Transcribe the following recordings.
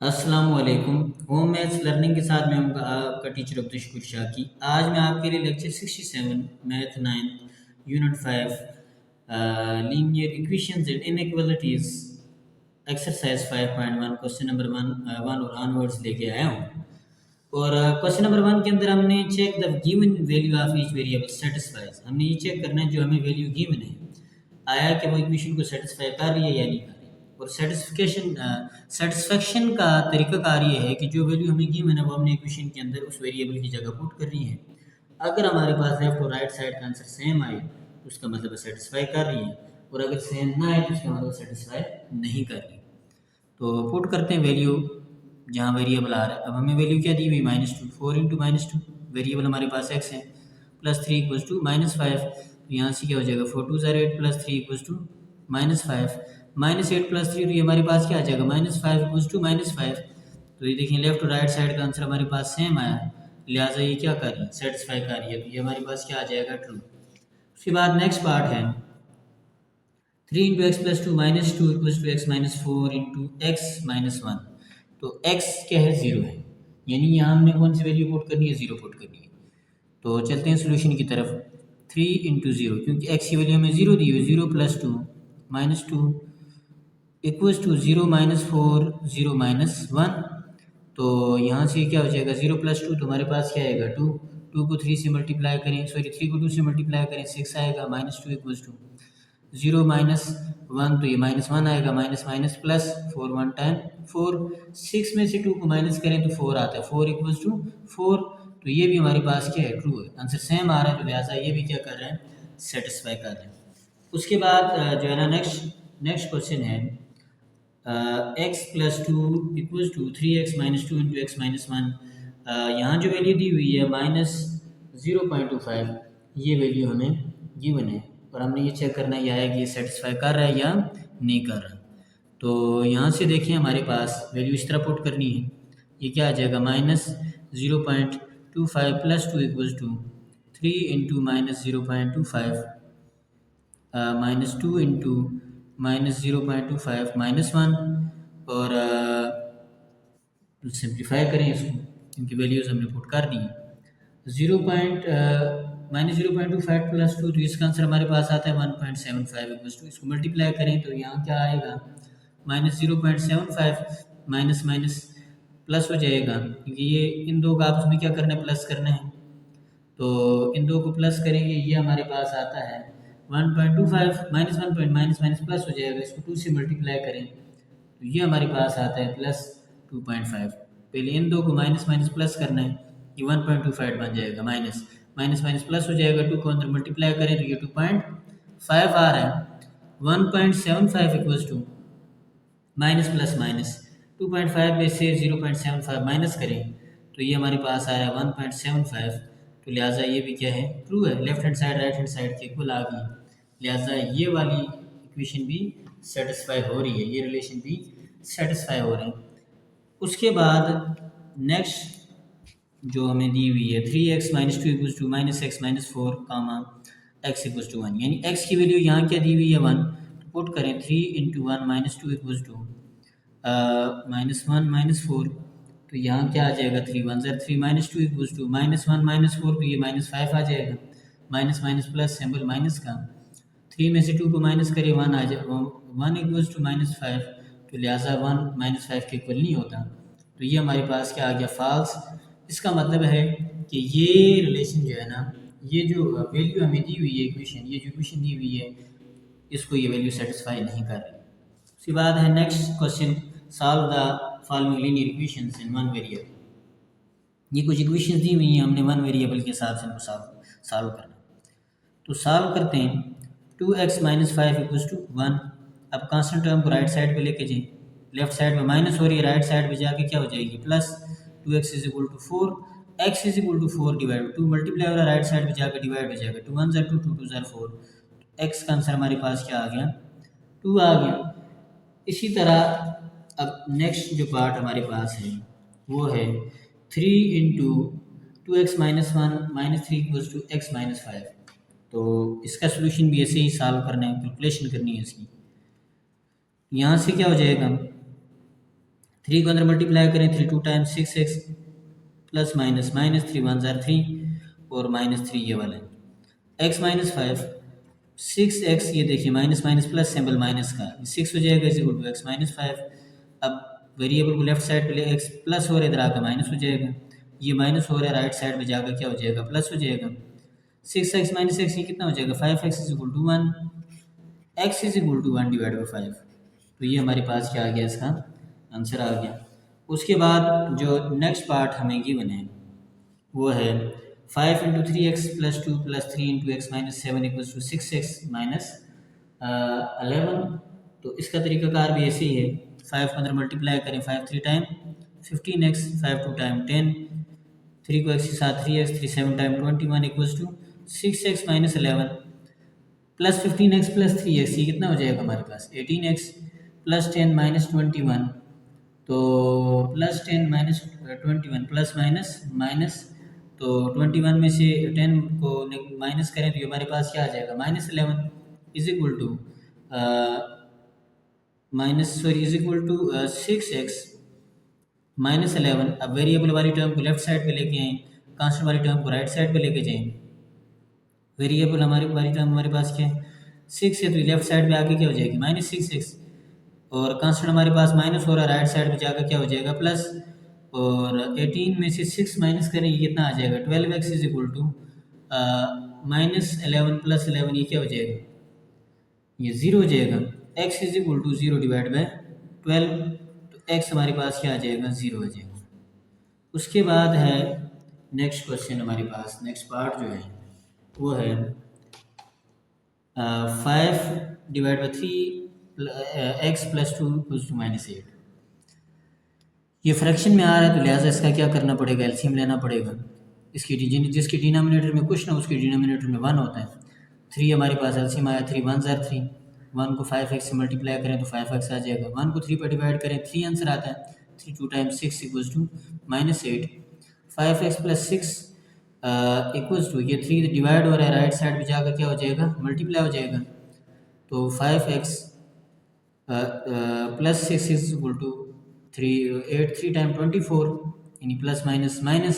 अस्सलामुअलैकुम। Home maths learning के साथ मैं हूं आपका टीचर अब्दुल शाकी। आज मैं आपके लिए lecture 67 math 9 unit 5 linear equations and inequalities exercise 5.1 question number 1 और ऑनवर्ड्स लेके आया हूँ। और क्वेश्चन नंबर 1 के अंदर हमने check the given value of each variable satisfies. हमने ये चेक करना है जो हमें वैल्यू गिवन है आया कि वो इक्वेशन को सेटिस्फाई कर रही है या नहीं कर रही। और सेटिस्फेक्शन का तरीकाकार ये है कि जो वैल्यू हमें गिवन है वो हमने इक्वेशन के अंदर उस वेरिएबल की जगह पुट कर रही है। अगर हमारे पास लेफ्ट और राइट साइड का आंसर सेम आए तो उसका मतलब सेटिस्फाई कर रही है, और अगर सेम ना आए तो उसका मतलब सेटिस्फाई नहीं कर रही। तो पुट करते हैं वैल्यू जहाँ वेरिएबल आ रहा है। अब हमें वैल्यू क्या दी हुई -2, 4 इंटू -2 वेरिएबल हमारे पास x है, +3 इक्वल्स टू -5। तो यहाँ से क्या हो जाएगा 4 2 ज़ार 8 +3 इक्वल्स टू -5। -8 +3 तो ये हमारे पास क्या आ जाएगा -5 इक्वल्स टू -5। तो ये देखिए लेफ्ट और राइट साइड का आंसर हमारे पास सेम आया, लिहाजा ये क्या कर रही है सेटिस्फाई कर रही है। तो ये हमारे पास क्या आ जाएगा ट्रू। उसके बाद नेक्स्ट पार्ट है 3 into X plus two minus two equals to X minus 4 into x minus 1। तो x क्या है 0 है, यानी यहाँ हमने कौन सी वैल्यू पुट करनी है 0 पुट करनी है। तो चलते हैं सोल्यूशन की तरफ। 3 इंटू 0 क्योंकि x की वैल्यू हमें 0 दी हुई, 0 plus two minus two equals to 0 minus 4 0 minus 1। तो यहाँ से क्या हो जाएगा 0 प्लस टू तो हमारे पास क्या आएगा 2। 2 को 3 से मल्टीप्लाई करें, सॉरी 3 को 2 से मल्टीप्लाई करें 6 आएगा, -2 इक्वल्स टू 0 माइनस 1 तो ये -1 आएगा, माइनस माइनस प्लस 4 1 टाइम 4। 6 में से 2 को माइनस करें तो 4 आता है, 4 इक्वल्स टू 4। तो ये भी हमारे पास क्या है ट्रू है, आंसर सेम आ रहा है, तो लिहाजा ये भी क्या कर रहे हैं सेटिस्फाई कर रहे हैं। उसके बाद जो है ना नेक्स्ट क्वेश्चन है X plus two equals to 3x minus two into x minus 1। यहाँ जो वैल्यू दी हुई है -0.25, ये वैल्यू हमें गिवन है और हमने ये चेक करना है कि ये सेटिस्फाई कर रहा है या नहीं कर रहा। तो यहाँ से देखिए हमारे पास वैल्यू इस तरह पुट करनी है, ये क्या आ जाएगा -0.25 plus two equals to 3 into -0.25 -2 into -0.25 -1। और सिंप्लीफाई करें इसको क्योंकि वैल्यूज हमने पुट कर दी है। 0.25 प्लस टू तो इसका आंसर हमारे पास आता है 1.75 इक्वल्स टू, इसको मल्टीप्लाई करें तो यहाँ क्या आएगा -0.75 माइनस माइनस प्लस हो जाएगा, क्योंकि ये इन दो का आपस में क्या करना है प्लस करना है। तो इन दो को प्लस करेंगे, ये हमारे पास आता है 1.25 -1 माइनस माइनस प्लस हो जाएगा, इसको 2 से मल्टीप्लाई करें तो ये हमारे पास आता है +2.5। पहले इन दो को माइनस माइनस प्लस करना है, ये 1.25 बन जाएगा, माइनस माइनस माइनस प्लस हो जाएगा, 2 को अंदर मल्टीप्लाई करें तो ये 2.5 आ रहा है। 1.75 equals to minus plus minus 2.5 में से 0.75 माइनस करें तो ये हमारे पास आया 1.75। तो लिहाजा ये भी क्या है ट्रू है, left hand side right hand side के इक्वल आ गई, लिहाजा ये वाली इक्वेशन भी सेटिस्फाई हो रही है, ये रिलेशन भी सेटिस्फाई हो रहे हैं। उसके बाद नेक्स्ट जो हमें दी हुई है 3x minus two equals to -x minus 4 comma x equals to 1, यानी x की वैल्यू यहाँ क्या दी हुई है 1, तो पुट करें 3 इंटू 1 -2 इक्वल्स टू -1 -4। तो यहाँ क्या आ जाएगा 3 1 ज़र 3 -2 इक्वल्स टू -1 -4, तो ये -5 आ जाएगा, minus minus plus symbol minus का, 3 में से 2 को माइनस करें 1 आ जाए 1 इक्वल्स टू -5। तो लिहाजा 1 -5 के इक्वल नहीं होता, तो ये हमारे पास क्या आ गया फॉल्स। इसका मतलब है कि ये रिलेशन जो है ना, ये जो वैल्यू हमें दी हुई है इक्वेशन, ये जो इक्वेशन दी हुई है इसको ये वैल्यू सेटिस्फाई नहीं कर रही। उसके बाद है next question solve the following linear equations in one variable. ये कुछ इक्वेशंस दी हुई हैं, हमने वन वेरिएबल के हिसाब से इनको सॉल्व करना। तो सॉल्व करते हैं 2x माइनस 5 इक्वल्स टू 1। अब कांस्टेंट टर्म को राइट साइड पे लेके जाएं, लेफ्ट साइड में माइनस हो रही है, राइट साइड पे जाके क्या हो जाएगी plus. 2x is equal to 4, x is equal to 4 divide 2 multiply हो रहा है, राइट साइड पे जाकर डिवाइड हो जाएगा, 2 1 ज़र 2 2 2 ज़र 4। x का आंसर हमारे पास क्या आ गया 2 आ गया। इसी तरह अब नेक्स्ट जो पार्ट हमारे पास है वो है 3 into 2x minus 1 minus 3 equals to x minus 5। तो इसका सोल्यूशन भी ऐसे ही सॉल्व करना है, कैलकुलेशन करनी है इसकी। यहाँ से क्या हो जाएगा 3 को अंदर मल्टीप्लाई करें, 3 2 times 6x plus minus minus 3 1 jar 3 और -3 ये वाला है x माइनस 5 6x, ये देखिए minus minus plus symbol minus का 6 हो जाएगा is equal to X minus 5। अब वेरिएबल को लेफ्ट साइड पे ले x प्लस हो रहा है, इधर आकर माइनस हो जाएगा, ये माइनस हो रहा है, राइट साइड में जाकर क्या हो जाएगा प्लस हो जाएगा। 6x माइनस एक्स ये कितना हो जाएगा 5x is equal to 1, x is equal to 1 divide by 5। तो ये हमारे पास क्या आ गया, इसका आंसर आ गया। उसके बाद जो नेक्स्ट पार्ट हमें गिवन है वो है 5 into 3x plus 2 plus 3 into x minus 7 equals to 6x minus 11। तो इसका तरीकाकार भी ऐसे ही है, 5 को अंदर मल्टीप्लाई करें, 5 3 टाइम 15x, 5 2 टाइम 10, 3 को x के साथ 3x, 3 7 time 21 equals to 6x minus 11 plus 15x plus 3x, ये कितना हो जाएगा हमारे पास 18x प्लस 10 माइनस 21। तो plus 10 minus 21 plus minus minus, तो 21 में से 10 को माइनस करें तो ये हमारे पास क्या आ जाएगा minus 11 is equal to is equal to 6x minus 11। अब वेरिएबल वाली टर्म को लेफ्ट साइड पे लेके आएँ, कांस्टेंट वाली टर्म को राइट साइड पे लेके जाएं। वेरिएबल हमारे वाली टर्म हमारे पास क्या है 6 है, तो लेफ्ट साइड पे आके क्या हो जाएगी माइनस 6x, और कांस्टेंट हमारे पास माइनस हो रहा है, राइट साइड में जाकर क्या हो जाएगा प्लस, और 18 में से 6 माइनस करें ये कितना आ जाएगा 12x is equal to minus 11 plus 11, ये क्या हो जाएगा ये 0 हो जाएगा। x is equal to 0 divide by 12, तो x हमारे पास क्या आ जाएगा 0 आ जाएगा। उसके बाद है नेक्स्ट क्वेश्चन, हमारे पास नेक्स्ट पार्ट जो है वो है 5 divide by 3 x plus 2 equals to -8। ये फ्रैक्शन में आ रहा है तो लिहाजा इसका क्या करना पड़ेगा एलसीएम लेना पड़ेगा। इसकी जिसकी डिनोमिनेटर में कुछ ना उसकी डिनोमिनेटर में 1 होता है। 3 हमारे पास एलसीएम आया 3 1 जार 3, 1 को 5x से मल्टीप्लाई करें तो 5x आ जाएगा, 1 को 3 पर डिवाइड करें 3 आंसर आता है, 3 2 times 6 equals to -8। 5x plus 6 equals to, ये 3 डिवाइड हो रहा है, राइट साइड में जाकर क्या हो जाएगा मल्टीप्लाई हो जाएगा, तो 5x plus 6 is equal to 8 3 time 24, यानी plus minus minus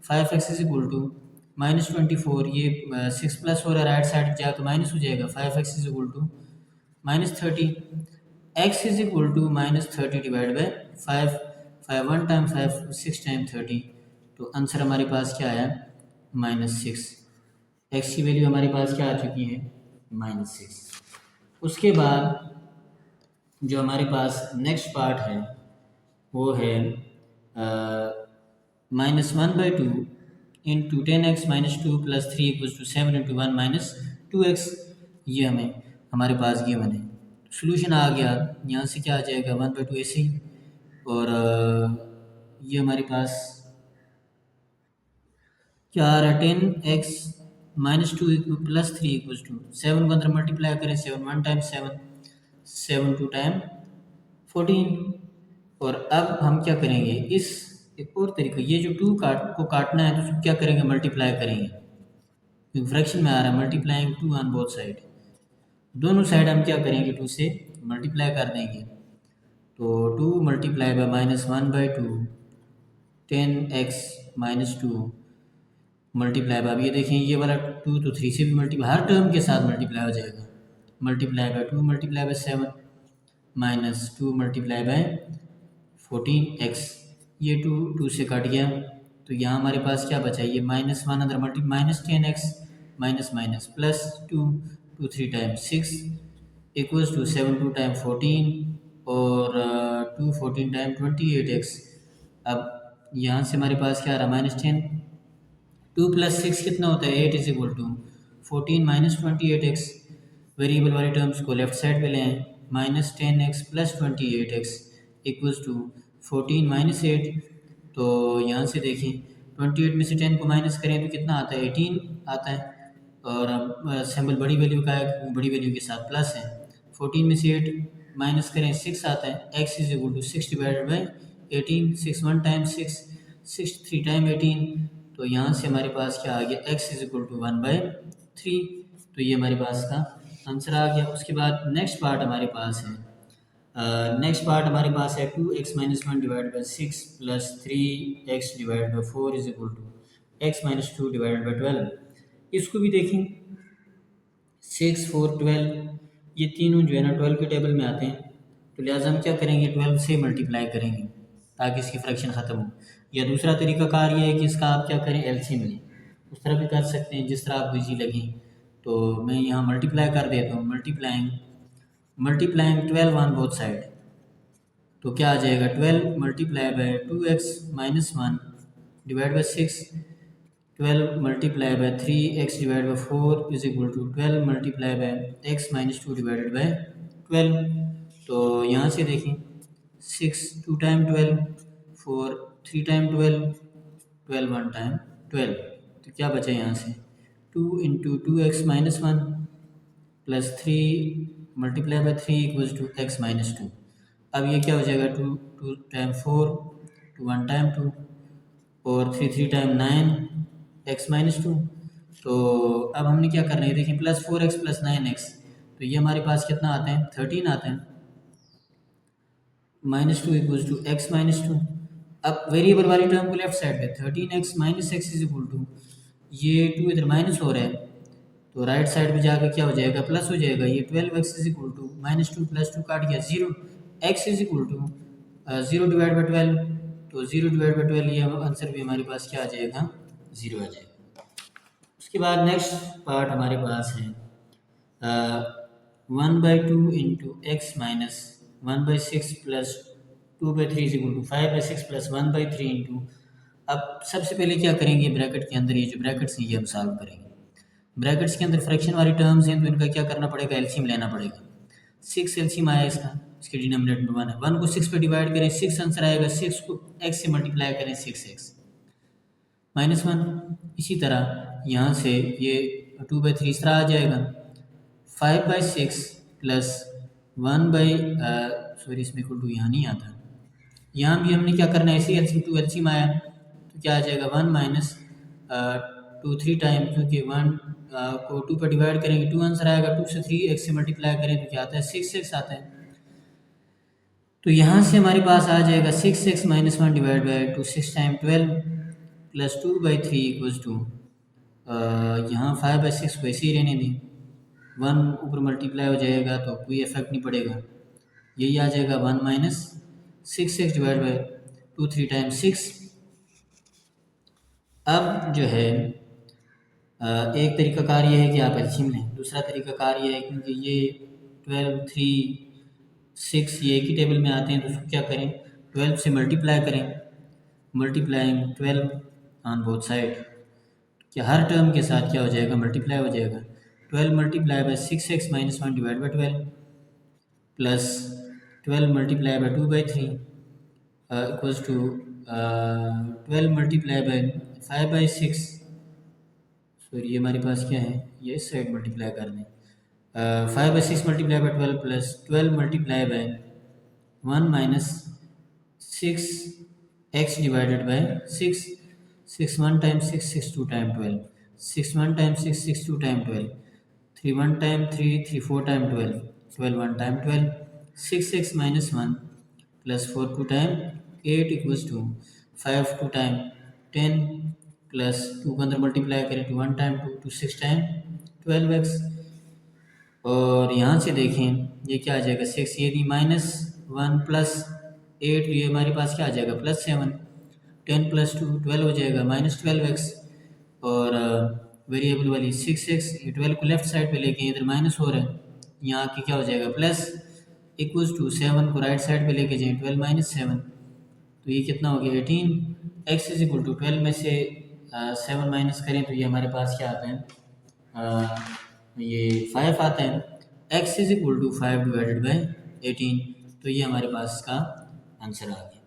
5x is equal to -24, ये 6 प्लस हो रहा है, राइट साइड जाकर माइनस हो जाएगा, 5x is equal to -30, x is equal to -30 divide by 5, 5 1 time 5 6 time 30, तो आंसर हमारे पास क्या आया -6। x की वैल्यू हमारे पास क्या आ चुकी है -6। उसके बाद जो हमारे पास नेक्स्ट पार्ट है वो है -1/2 into 10x minus 2 plus 3 equals to 7 into 1 minus 2x। ये हमारे पास गिवन है, सोल्यूशन आ गया, यहाँ से क्या आ जाएगा 1/2 ऐसे ही, और ये हमारे पास क्या आ रहा है 10x minus 2 plus 3 equals to 7 को अंदर मल्टीप्लाई करें, 7 1 टाइम 7, 7 2 टाइम 14। और अब हम क्या करेंगे, इस एक और तरीका, ये जो 2 को काटना है तो उसको क्या करेंगे मल्टीप्लाई करेंगे, फ्रैक्शन में आ रहा है मल्टीप्लाइंग 2 ऑन बोथ साइड, दोनों साइड हम क्या करेंगे 2 से मल्टीप्लाई कर देंगे, तो 2 multiply by -1/2 10x minus 2 multiply by, ये देखें ये वाला 2 तो 3 से भी मल्टीप्लाई, हर टर्म के साथ मल्टीप्लाई हो जाएगा, multiply by 2 multiply by 7 minus 2 multiply by 14x, ये 2 से कट गया, तो यहाँ हमारे पास क्या बचा, ये -1 अंदर -10x minus minus plus 2 2 3 time 6 equals to 7 2 time 14 और 2 14 टाइम 28x। अब यहाँ से हमारे पास क्या आ रहा -10, 2 प्लस 6 कितना होता है 8 is equal to 14 minus 28x। Variable वाली टर्म्स को लेफ्ट साइड पे ले आएँ, -10x plus 28x equals to 14 minus 8। तो यहाँ से देखिए 28 में से 10 को माइनस करें तो कितना आता है 18 आता है, और अब सिंबल बड़ी वैल्यू का है, बड़ी वैल्यू के साथ प्लस है, 14 में से 8 माइनस करें 6 आता है, x is equal to 6 divided by 18, 6 1 time 6 6 3 time 18, तो यहाँ से हमारे पास क्या आ गया x इज इक्वल टू 1/3। तो ये हमारे पास का आंसर आ गया। उसके बाद नेक्स्ट पार्ट हमारे पास है नेक्स्ट पार्ट हमारे पास है 2x - 1 divide by 6 plus 3x divide by 4 is equal to x - 2 divide by 12। इसको भी देखें, 6, 4, 12 ये तीनों जो है ना 12 के टेबल में आते हैं, तो लिहाजा हम क्या करेंगे 12 से मल्टीप्लाई करेंगे ताकि इसकी फ्रैक्शन ख़त्म हो। या दूसरा तरीका कार ये है कि इसका आप क्या करें एलसीएम लें, उस तरह भी कर सकते हैं जिस तरह आपको इजी लगे। तो मैं यहाँ मल्टीप्लाई कर देता हूँ, मल्टीप्लाइंग 12 ऑन बोथ साइड, तो क्या आ जाएगा 12 multiply by 2x - 1 divide by 6, 12 multiply by 3x divide by 4 is equal to 12 multiply by x - 2 divided by 12। तो यहाँ से देखें 6 2 टाइम 12, 4 3 टाइम 12, 12 1 टाइम 12, तो क्या बचा यहाँ से 2 इंटू 2x - 1 plus 3 multiply by 3 equals to x - 2। अब ये क्या हो जाएगा 2 2 टाइम 4, 2 1 टाइम 2 और 3 3 टाइम 9 x - 2। तो अब हमने क्या करना है देखिए प्लस 4x प्लस 9x, तो ये हमारे पास कितना आता है 13 आता है, -2 इक्वल्स टू x - 2। अब वेरिएबल वाली टर्म को लेफ्ट साइड पे 13x - x is equal to ये 2 इधर माइनस हो रहा है, तो राइट साइड पे जाकर क्या हो जाएगा प्लस हो जाएगा, ये 12x is equal to -2 plus 2 काट गया 0, x is equal to 0 divide by 12, तो 0 डिवाइड बाई 12 ये आंसर भी हमारे पास क्या आ जाएगा 0 आ जाएगा। उसके बाद नेक्स्ट पार्ट हमारे पास है 1/2 into x minus 1/6 plus 2/3 is equal to 5/6 plus 1/3 into, अब सबसे पहले क्या करेंगे ब्रैकेट के अंदर ये जो ब्रैकेट्स हैं ये हम सॉल्व करेंगे। ब्रैकेट्स के अंदर फ्रैक्शन वाली टर्म्स हैं तो इनका क्या करना पड़ेगा एलसीएम लेना पड़ेगा। 6 एलसीएम आया इसका, इसके डिनोमिनेटर में 1 है, 1 को 6 पे डिवाइड करें 6 आंसर आएगा, 6 को x से मल्टीप्लाई करें 6x -1। इसी तरह यहाँ से ये 2/3 इस तरह आ जाएगा, 5/6 प्लस 1 इसमें इक्वल टू यहाँ नहीं आता, यहाँ भी हमने क्या करना है ऐसे एलसीएम 2 एलसीएम आया तो क्या आ जाएगा 1 माइनस 2 3 टाइम, क्योंकि 1 को 2 पर डिवाइड करेंगे 2 आंसर आएगा, 2 से 3 x से मल्टीप्लाई करें तो क्या आता है 6x आता है। तो यहाँ से हमारे पास आ जाएगा 6x - 1 divide by 2, 6 time 12 plus 2/3 equals to यहाँ 5/6 को ऐसे ही रहने दें, 1 ऊपर मल्टीप्लाई हो जाएगा तो कोई इफेक्ट नहीं पड़ेगा, यही आ जाएगा 1 minus 6x divide by 2 3 time 6। अब जो है एक तरीका कार ये है कि आप एलसीएम लें, दूसरा तरीका कार ये है क्योंकि ये 12 3 6 ये एक ही टेबल में आते हैं तो उसको क्या करें 12 से मल्टीप्लाई करें, मल्टीप्लाइंग 12 ऑन बोथ साइड, कि हर टर्म के साथ क्या हो जाएगा मल्टीप्लाई हो जाएगा, 12 multiply by 6x - 1 divide by 12 plus 12 multiply by 2/3 equals to 12 multiply by 5/6, sorry ये हमारे पास क्या है ये इस साइड मल्टीप्लाई कर दें, 5/6 multiply by 12 plus 12 multiply by 1 minus 6x divided by 6, 6 1 time 6, 6 2 time 12, 6 1 time 6, 6 2 time 12, 3 1 time 3, 3 4 time 12, 12 1 time 12, 6x - 1 plus 4 2 time 8 equals to 5 2 time 10 plus 2 को अंदर मल्टीप्लाई करें तो 1 टाइम 2 to 6 टाइम 12x, और यहाँ से देखें ये क्या आ जाएगा 6 ये भी -1 प्लस 8 ये हमारे पास क्या आ जाएगा +7, 10 प्लस 2 12 हो जाएगा -12x, और वेरिएबल वाली 6x ये 12 को लेफ्ट साइड पे लेके इधर माइनस हो रहा है, यहाँ आके क्या हो जाएगा प्लस इक्वल्स टू 7 को राइट साइड पे लेके जाएं 12 - 7, तो ये कितना हो गया 18, x इज इक्वल टू 12 में से 7 माइनस करें तो ये हमारे पास क्या आता है ये 5 आता है, x is equal to 5 divided by 18, तो ये हमारे पास इसका आंसर आ गया।